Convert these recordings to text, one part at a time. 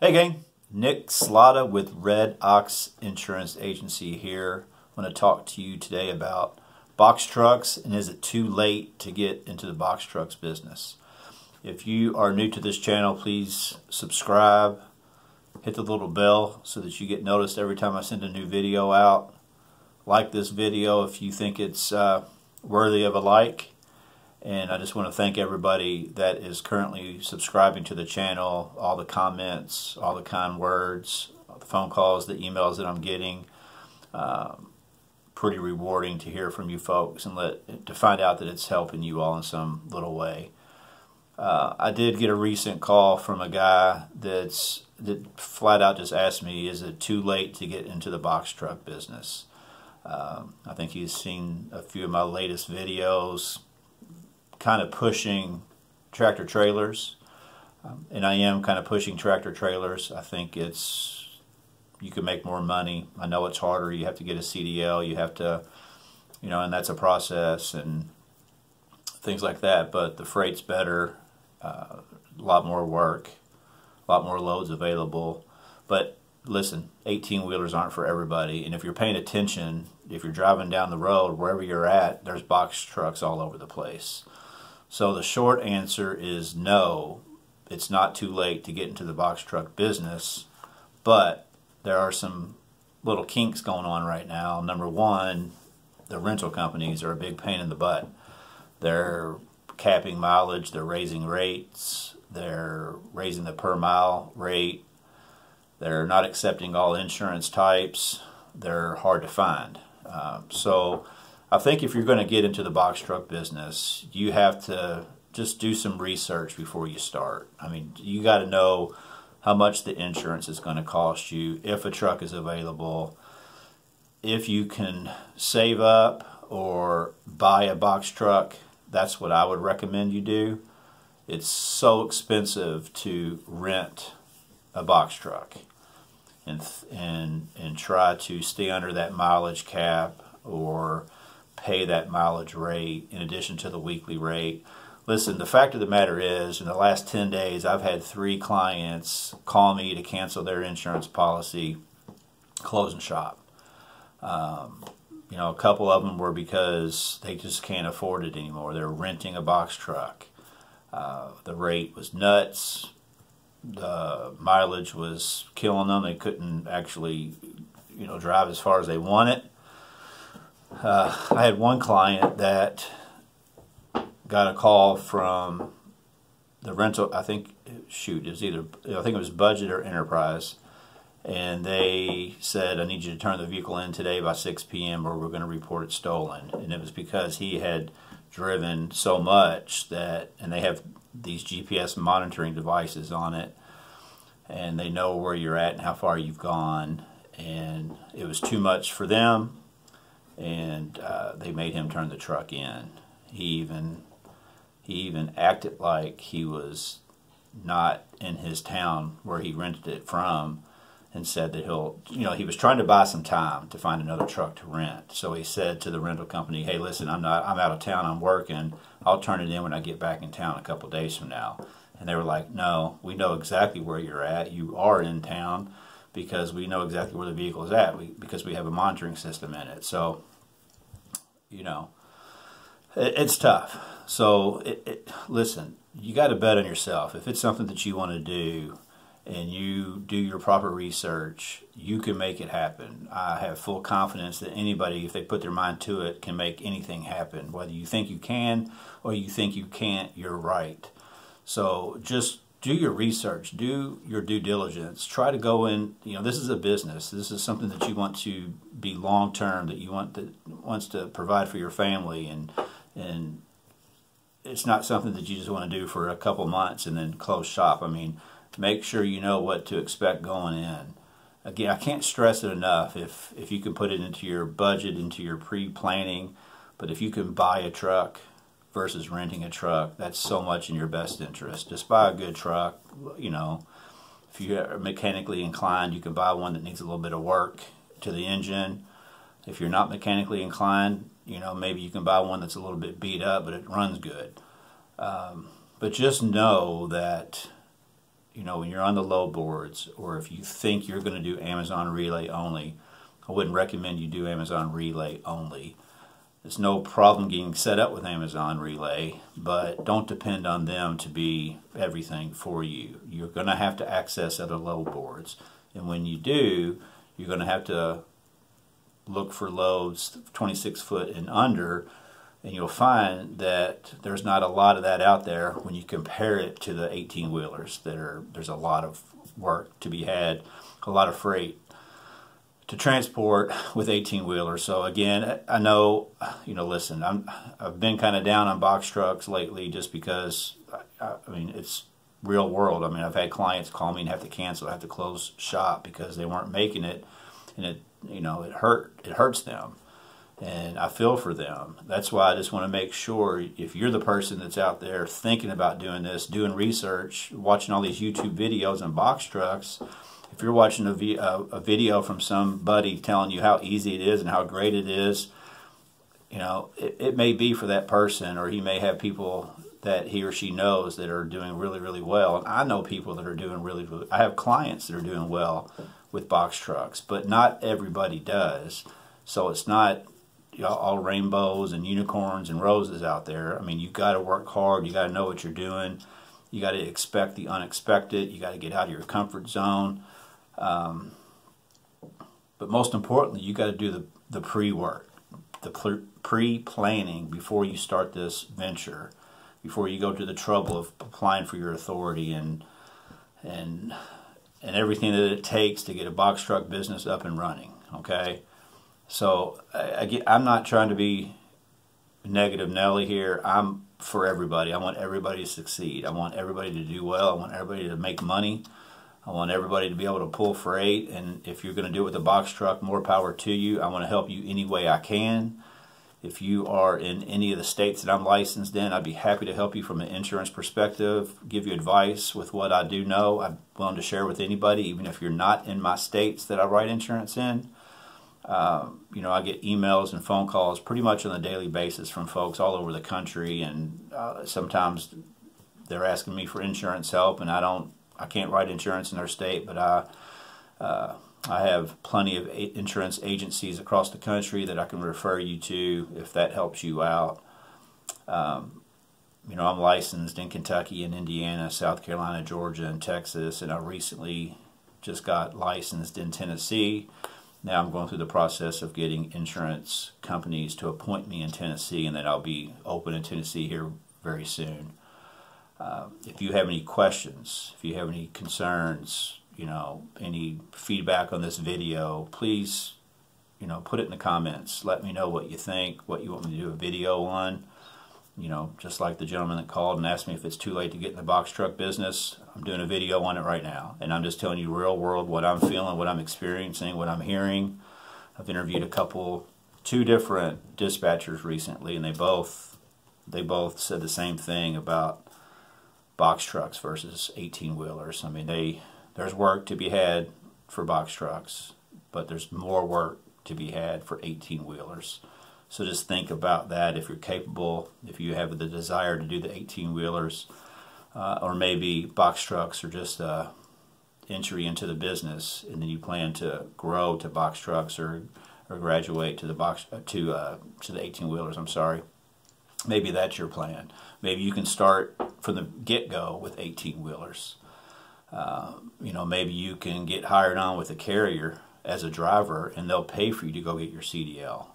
Hey gang, Nick Slotta with Red Ox Insurance Agency here. I want to talk to you today about box trucks and is it too late to get into the box trucks business. If you are new to this channel, please subscribe, hit the little bell so that you get noticed every time I send a new video out. Like this video if you think it's worthy of a like. And I just want to thank everybody that is currently subscribing to the channel, all the comments, all the kind words, all the phone calls, the emails that I'm getting. Pretty rewarding to hear from you folks and to find out that it's helping you all in some little way. I did get a recent call from a guy that flat out just asked me, is it too late to get into the box truck business? I think he's seen a few of my latest videos kind of pushing tractor trailers, and I am kind of pushing tractor trailers. I think you can make more money. I know it's harder. You have to get a CDL, you have to, and that's a process and things like that, but the freight's better, a lot more work, a lot more loads available. But listen, 18-wheelers aren't for everybody, and if you're paying attention, if you're driving down the road, wherever you're at, there's box trucks all over the place. So the short answer is no, it's not too late to get into the box truck business, but there are some little kinks going on right now. Number one, the rental companies are a big pain in the butt. They're capping mileage, they're raising rates, they're raising the per mile rate, they're not accepting all insurance types, they're hard to find. So I think if you're going to get into the box truck business, you have to just do some research before you start. I mean, you got to know how much the insurance is going to cost you, if a truck is available, if you can save up or buy a box truck. That's what I would recommend you do. It's so expensive to rent a box truck and try to stay under that mileage cap or pay that mileage rate in addition to the weekly rate. Listen, the fact of the matter is, in the last 10 days, I've had 3 clients call me to cancel their insurance policy, closing shop. A couple of them were because they just can't afford it anymore. They're renting a box truck. The rate was nuts. The mileage was killing them. They couldn't actually, drive as far as they wanted. I had one client that got a call from the rental, I think it was Budget or Enterprise, and they said, I need you to turn the vehicle in today by 6 p.m. or we're going to report it stolen. And it was because he had driven so much and they have these GPS monitoring devices on it, and they know where you're at and how far you've gone, and it was too much for them. And they made him turn the truck in. He even acted like he was not in his town where he rented it from, and said that he was trying to buy some time to find another truck to rent. So he said to the rental company, hey, listen, I'm out of town, I'm working, I'll turn it in when I get back in town a couple days from now. And they were like, no, we know exactly where you're at, you are in town, because we know exactly where the vehicle is at, because we have a monitoring system in it. So, it's tough. So, listen, you got to bet on yourself. If it's something that you want to do and you do your proper research, you can make it happen. I have full confidence that anybody, if they put their mind to it, can make anything happen. Whether you think you can or you think you can't, you're right. So, just do your research, do your due diligence, try to go in, this is a business, this is something that you want to be long-term, that wants to provide for your family, and it's not something that you just want to do for a couple months and then close shop. I mean, make sure you know what to expect going in. Again, I can't stress it enough, if you can put it into your budget, into your pre-planning, but if you can buy a truck versus renting a truck, that's so much in your best interest. Just buy a good truck. If you are mechanically inclined, you can buy one that needs a little bit of work to the engine. If you're not mechanically inclined, maybe you can buy one that's a little bit beat up, but it runs good. But just know that when you're on the low boards, or if you think you're going to do Amazon Relay only, I wouldn't recommend you do Amazon Relay only. There's no problem getting set up with Amazon Relay, but don't depend on them to be everything for you. You're going to have to access other load boards. And when you do, you're going to have to look for loads 26 foot and under, and you'll find that there's not a lot of that out there when you compare it to the 18-wheelers. There's a lot of work to be had, a lot of freight to transport with 18-wheelers. So again, I know, listen, I've been kind of down on box trucks lately just because, I mean, it's real world. I mean, I've had clients call me and have to cancel, have to close shop because they weren't making it, and it hurts them. And I feel for them. That's why I just want to make sure, if you're the person that's out there thinking about doing this, doing research, watching all these YouTube videos on box trucks, if you're watching a video from somebody telling you how easy it is and how great it is, it may be for that person, or he may have people that he or she knows that are doing really, really well. And I know people that are doing really, really, I have clients that are doing well with box trucks, but not everybody does. So it's not all rainbows and unicorns and roses out there. I mean, you got to work hard. You got to know what you're doing. You got to expect the unexpected. You got to get out of your comfort zone. But most importantly, you got to do the pre-work, the pre-planning before you start this venture, before you go to the trouble of applying for your authority and everything that it takes to get a box truck business up and running. Okay, so I'm not trying to be negative Nelly here. I'm for everybody. I want everybody to succeed. I want everybody to do well. I want everybody to make money. I want everybody to be able to pull freight, and if you're going to do it with a box truck, more power to you. I want to help you any way I can. If you are in any of the states that I'm licensed in, I'd be happy to help you from an insurance perspective, give you advice with what I do know. I'm willing to share with anybody, even if you're not in my states that I write insurance in. I get emails and phone calls pretty much on a daily basis from folks all over the country, and sometimes they're asking me for insurance help, and I can't write insurance in their state, but I have plenty of insurance agencies across the country that I can refer you to if that helps you out. I'm licensed in Kentucky and Indiana, South Carolina, Georgia, and Texas, and I recently just got licensed in Tennessee. Now I'm going through the process of getting insurance companies to appoint me in Tennessee, and then I'll be open in Tennessee here very soon. If you have any questions, if you have any concerns, any feedback on this video, please, put it in the comments. Let me know what you think, what you want me to do a video on. Just like the gentleman that called and asked me if it's too late to get in the box truck business, I'm doing a video on it right now. And I'm just telling you real world what I'm feeling, what I'm experiencing, what I'm hearing. I've interviewed two different dispatchers recently, and they both said the same thing about box trucks versus 18-wheelers. I mean, there's work to be had for box trucks, but there's more work to be had for 18-wheelers. So just think about that. If you're capable, if you have the desire to do the 18-wheelers, or maybe box trucks are just entry into the business, and then you plan to grow to box trucks or graduate to the to the 18-wheelers. I'm sorry. Maybe that's your plan. Maybe you can start from the get-go with 18-wheelers. Maybe you can get hired on with a carrier as a driver, and they'll pay for you to go get your CDL,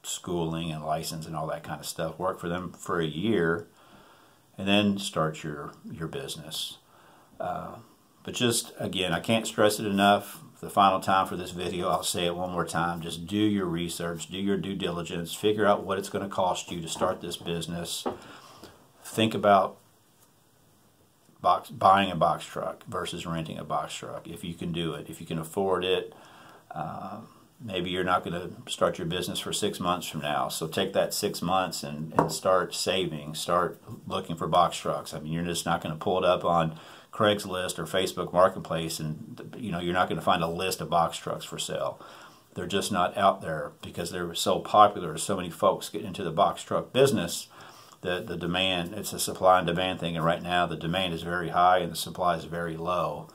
schooling and license and all that kind of stuff. Work for them for a year, and then start your business. But just, again, I can't stress it enough. The final time for this video, I'll say it one more time. Just do your research, do your due diligence, figure out what it's going to cost you to start this business. Think about buying a box truck versus renting a box truck, if you can do it, if you can afford it. Maybe you're not going to start your business for 6 months from now, so take that 6 months and start saving, start looking for box trucks. I mean, you're just not going to pull it up on Craigslist or Facebook Marketplace, and you're not going to find a list of box trucks for sale. They're just not out there because they're so popular. So many folks get into the box truck business the demand, it's a supply and demand thing, and right now the demand is very high and the supply is very low.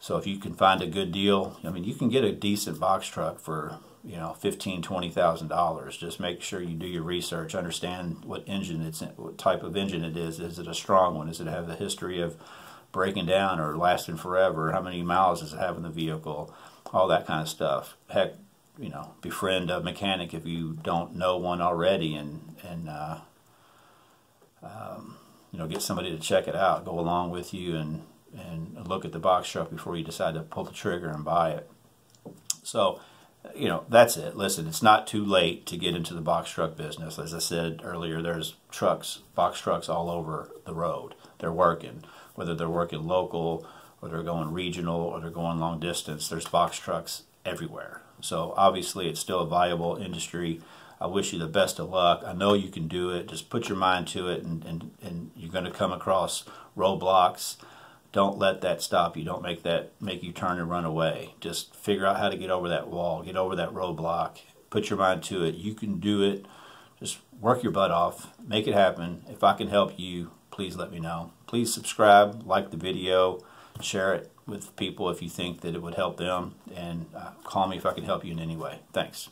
So if you can find a good deal, I mean, you can get a decent box truck for, you know, $15,000-$20,000. Just make sure you do your research, understand what engine it's in, what type of engine it is. Is it a strong one? Does it have the history of breaking down or lasting forever? How many miles does it have in the vehicle? All that kind of stuff. Heck, you know, befriend a mechanic if you don't know one already, and you know, get somebody to check it out, go along with you, and look at the box truck before you decide to pull the trigger and buy it. So, you know, that's it. Listen, it's not too late to get into the box truck business. As I said earlier, there's box trucks all over the road. They're working, whether they're working local or they're going regional or they're going long distance. There's box trucks everywhere. So obviously it's still a viable industry. I wish you the best of luck. I know you can do it. Just put your mind to it, and you're going to come across roadblocks. Don't let that stop you. Don't make you turn and run away. Just figure out how to get over that wall, get over that roadblock. Put your mind to it. You can do it. Just work your butt off. Make it happen. If I can help you, please let me know. Please subscribe, like the video, share it with people if you think that it would help them, and call me if I can help you in any way. Thanks.